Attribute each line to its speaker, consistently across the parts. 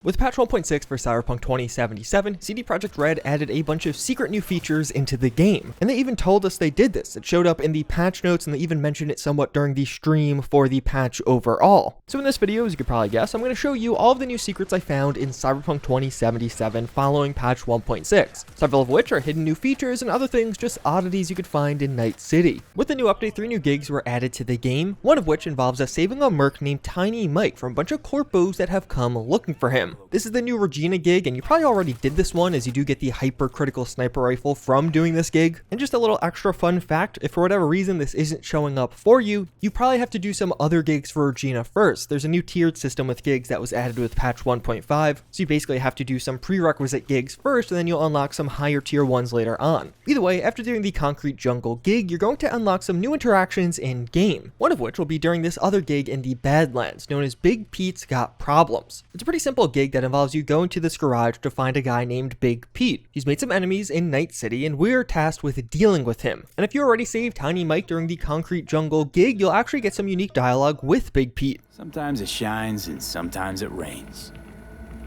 Speaker 1: With patch 1.6 for Cyberpunk 2077, CD Projekt Red added a bunch of secret new features into the game, and they even told us they did this. It showed up in the patch notes, and they even mentioned it somewhat during the stream for the patch overall. So in this video, as you could probably guess, I'm going to show you all of the new secrets I found in Cyberpunk 2077 following patch 1.6, several of which are hidden new features and other things just oddities you could find in Night City. With the new update, 3 new gigs were added to the game, one of which involves us saving a merc named Tiny Mike from a bunch of corpos that have come looking for him. This is the new Regina gig, and you probably already did this one as you do get the hypercritical sniper rifle from doing this gig. And just a little extra fun fact, if for whatever reason this isn't showing up for you, you probably have to do some other gigs for Regina first. There's a new tiered system with gigs that was added with patch 1.5, so you basically have to do some prerequisite gigs first, and then you'll unlock some higher tier ones later on. Either way, after doing the Concrete Jungle gig, you're going to unlock some new interactions in game, one of which will be during this other gig in the Badlands, known as Big Pete's Got Problems. It's a pretty simple gig that involves you going to this garage to find a guy named Big Pete. He's made some enemies in Night City, and we're tasked with dealing with him. And if you already saved Tiny Mike during the Concrete Jungle gig, you'll actually get some unique dialogue with Big Pete.
Speaker 2: Sometimes it shines and sometimes it rains.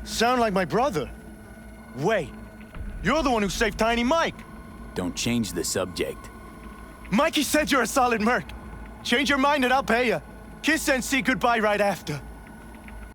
Speaker 3: Sound like my brother. Wait, you're the one who saved Tiny Mike.
Speaker 2: Don't change the subject.
Speaker 3: Mikey said you're a solid merc. Change your mind and I'll pay you. Kiss and see goodbye right after.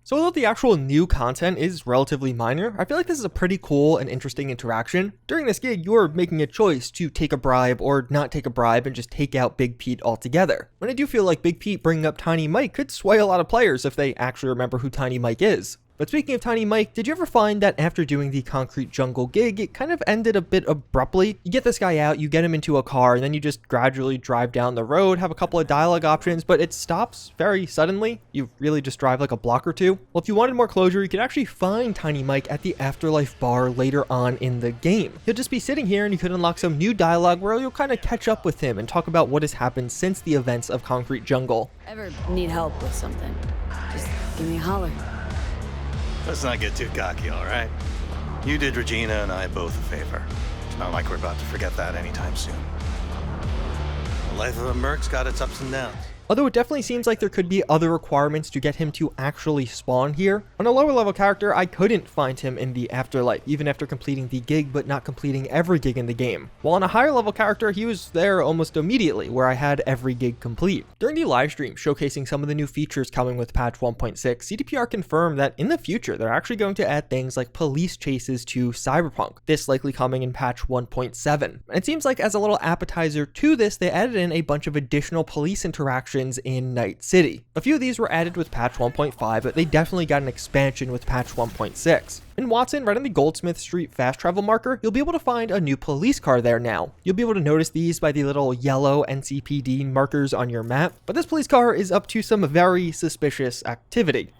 Speaker 1: So although the actual new content is relatively minor, I feel like this is a pretty cool and interesting interaction. During this gig, you're making a choice to take a bribe or not take a bribe and just take out Big Pete altogether. And I do feel like Big Pete bringing up Tiny Mike could sway a lot of players if they actually remember who Tiny Mike is. But speaking of Tiny Mike, did you ever find that after doing the Concrete Jungle gig, it kind of ended a bit abruptly? You get this guy out, you get him into a car, and then you just gradually drive down the road, have a couple of dialogue options, but it stops very suddenly. You really just drive like a block or two. Well, if you wanted more closure, you could actually find Tiny Mike at the Afterlife bar later on in the game. He'll just be sitting here, and you could unlock some new dialogue where you'll kind of catch up with him and talk about what has happened since the events of Concrete Jungle.
Speaker 4: Ever need help with something, just give me a holler.
Speaker 5: Let's not get too cocky, all right? You did Regina and I both a favor. It's not like we're about to forget that anytime soon. The life of a merc's got its ups and downs.
Speaker 1: Although it definitely seems like there could be other requirements to get him to actually spawn here. On a lower level character, I couldn't find him in the Afterlife, even after completing the gig, but not completing every gig in the game. While on a higher level character, he was there almost immediately, where I had every gig complete. During the live stream showcasing some of the new features coming with patch 1.6, CDPR confirmed that in the future, they're actually going to add things like police chases to Cyberpunk, this likely coming in patch 1.7. And it seems like as a little appetizer to this, they added in a bunch of additional police interactions in Night City. A few of these were added with patch 1.5, but they definitely got an expansion with patch 1.6. In Watson, right on the Goldsmith Street fast travel marker, you'll be able to find a new police car there now. You'll be able to notice these by the little yellow NCPD markers on your map, but this police car is up to some very suspicious activity.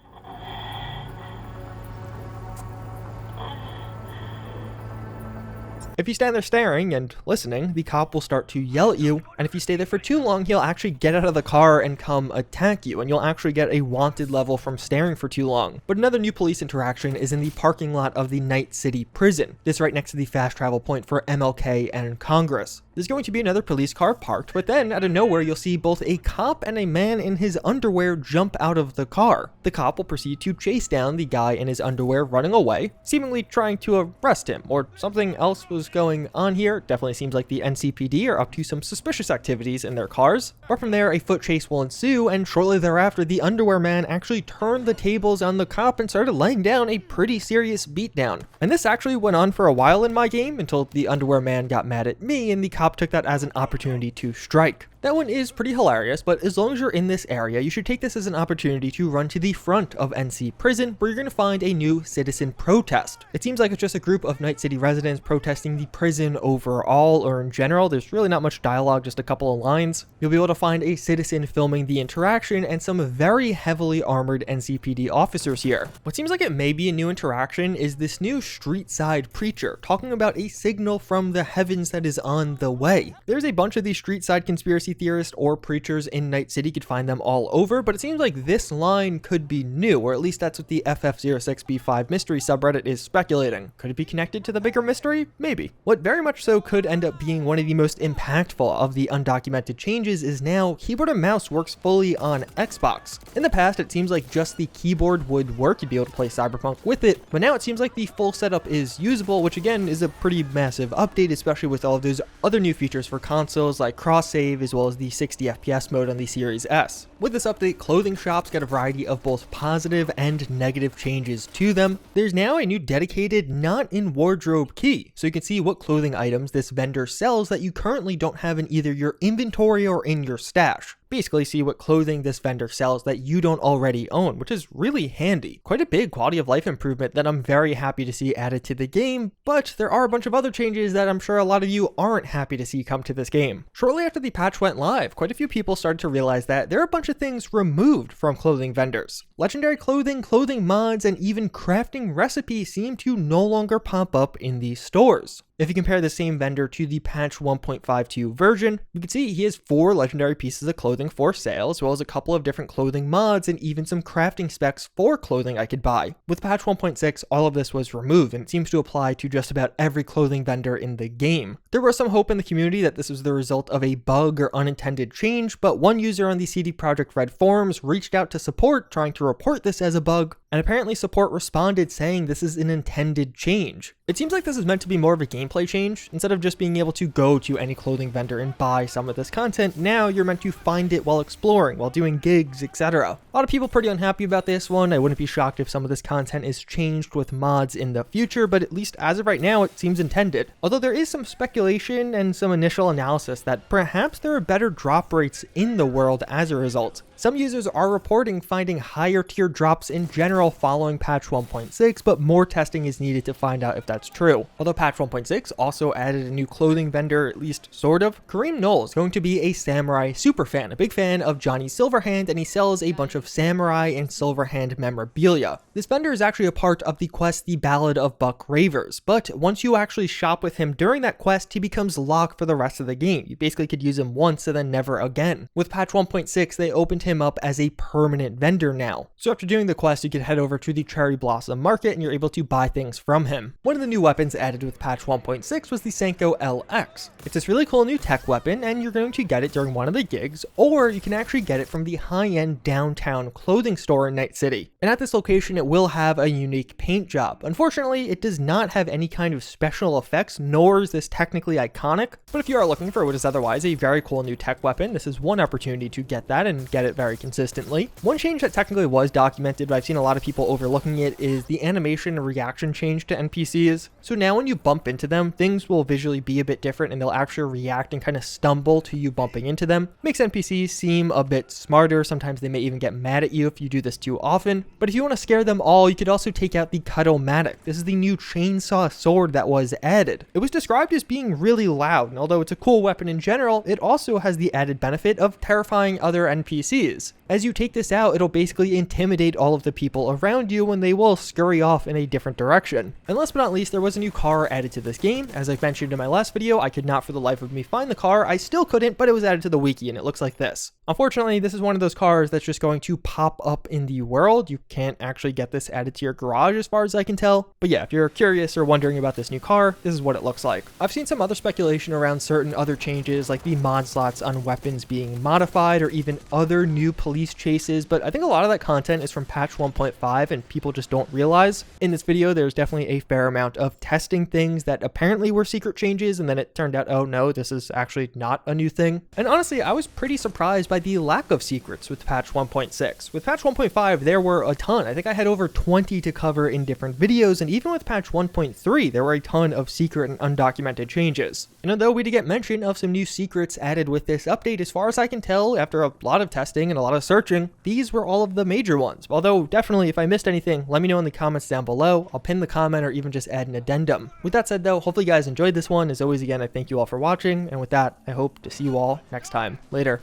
Speaker 1: If you stand there staring and listening, the cop will start to yell at you, and if you stay there for too long, he'll actually get out of the car and come attack you, and you'll actually get a wanted level from staring for too long. But another new police interaction is in the parking lot of the Night City prison. This right next to the fast travel point for MLK and Congress. There's going to be another police car parked, but then out of nowhere you'll see both a cop and a man in his underwear jump out of the car. The cop will proceed to chase down the guy in his underwear running away, seemingly trying to arrest him, or something else was going on here. Definitely seems like the NCPD are up to some suspicious activities in their cars. But from there, a foot chase will ensue, and shortly thereafter, the underwear man actually turned the tables on the cop and started laying down a pretty serious beatdown. And this actually went on for a while in my game until the underwear man got mad at me, and the cop took that as an opportunity to strike. That one is pretty hilarious, but as long as you're in this area, you should take this as an opportunity to run to the front of NC Prison, where you're going to find a new citizen protest. It seems like it's just a group of Night City residents protesting the prison overall, or in general. There's really not much dialogue, just a couple of lines. You'll be able to find a citizen filming the interaction and some very heavily armored NCPD officers here. What seems like it may be a new interaction is this new street side preacher talking about a signal from the heavens that is on the way. There's a bunch of these street side conspiracy conspiracy theorists or preachers in Night City could find them all over, but it seems like this line could be new, or at least that's what the FF06B5 mystery subreddit is speculating. Could it be connected to the bigger mystery? Maybe. What very much so could end up being one of the most impactful of the undocumented changes is now keyboard and mouse works fully on Xbox. In the past, it seems like just the keyboard would work, you'd be able to play Cyberpunk with it, but now it seems like the full setup is usable, which again is a pretty massive update, especially with all of those other new features for consoles like cross-save as well as the 60 FPS mode on the Series S. With this update, clothing shops get a variety of both positive and negative changes to them. There's now a new dedicated not in wardrobe key, so you can see what clothing items this vendor sells that you currently don't have in either your inventory or in your stash. Basically see what clothing this vendor sells that you don't already own, which is really handy. Quite a big quality of life improvement that I'm very happy to see added to the game, but there are a bunch of other changes that I'm sure a lot of you aren't happy to see come to this game. Shortly after the patch went live, quite a few people started to realize that there are a bunch of things removed from clothing vendors. Legendary clothing, clothing mods, and even crafting recipes seem to no longer pop up in these stores. If you compare the same vendor to the patch 1.52 version, you can see he has 4 legendary pieces of clothing for sale, as well as a couple of different clothing mods and even some crafting specs for clothing I could buy. With patch 1.6, all of this was removed, and it seems to apply to just about every clothing vendor in the game. There was some hope in the community that this was the result of a bug or unintended change, but one user on the CD Projekt Red forums reached out to support trying to report this as a bug, and apparently support responded saying this is an intended change. It seems like this is meant to be more of a gameplay change. Instead of just being able to go to any clothing vendor and buy some of this content, now you're meant to find it while exploring, while doing gigs, etc. A lot of people pretty unhappy about this one. I wouldn't be shocked if some of this content is changed with mods in the future, but at least as of right now, it seems intended. Although there is some speculation and some initial analysis that perhaps there are better drop rates in the world as a result. Some users are reporting finding higher tier drops in general following patch 1.6, but more testing is needed to find out if that's true. Although patch 1.6 also added a new clothing vendor, at least sort of, Kareem Knoll is going to be a samurai superfan, a big fan of Johnny Silverhand, and he sells a bunch of samurai and Silverhand memorabilia. This vendor is actually a part of the quest The Ballad of Buck Ravers, but once you actually shop with him during that quest, he becomes locked for the rest of the game. You basically could use him once and then never again. With patch 1.6, they opened him up as a permanent vendor now. So after doing the quest, you can head over to the Cherry Blossom Market and you're able to buy things from him. One of the new weapons added with patch 1.6 was the Senko LX. It's this really cool new tech weapon, and you're going to get it during one of the gigs, or you can actually get it from the high-end downtown clothing store in Night City. And at this location, it will have a unique paint job. Unfortunately, it does not have any kind of special effects, nor is this technically iconic, but if you are looking for what is otherwise a very cool new tech weapon, this is one opportunity to get that and get it very consistently. One change that technically was documented, but I've seen a lot of people overlooking it, is the animation and reaction change to NPCs. So now when you bump into them, things will visually be a bit different and they'll actually react and kind of stumble to you bumping into them. Makes NPCs seem a bit smarter. Sometimes they may even get mad at you if you do this too often. But if you want to scare them all, you could also take out the Cuddle-matic. This is the new chainsaw sword that was added. It was described as being really loud, and although it's a cool weapon in general, it also has the added benefit of terrifying other NPCs. As you take this out, it'll basically intimidate all of the people around you and they will scurry off in a different direction. And last but not least, there was a new car added to this game. As I've mentioned in my last video, I could not for the life of me find the car. I still couldn't, but it was added to the wiki and it looks like this. Unfortunately, this is one of those cars that's just going to pop up in the world. You can't actually get this added to your garage as far as I can tell. But yeah, if you're curious or wondering about this new car, this is what it looks like. I've seen some other speculation around certain other changes like the mod slots on weapons being modified or even other new police chases, but I think a lot of that content is from patch 1.5 and people just don't realize. In this video, there's definitely a fair amount of testing things that apparently were secret changes, and then it turned out, oh no, this is actually not a new thing. And honestly, I was pretty surprised by the lack of secrets with patch 1.6. With patch 1.5, there were a ton. I think I had over 20 to cover in different videos, and even with patch 1.3, there were a ton of secret and undocumented changes. And although we did get mention of some new secrets added with this update, as far as I can tell, after a lot of testing and a lot of searching, these were all of the major ones. Although definitely if I missed anything, let me know in the comments down below. I'll pin the comment or even just add an addendum. With that said though, hopefully you guys enjoyed this one. As always, again, I thank you all for watching, and with that, I hope to see you all next time. Later.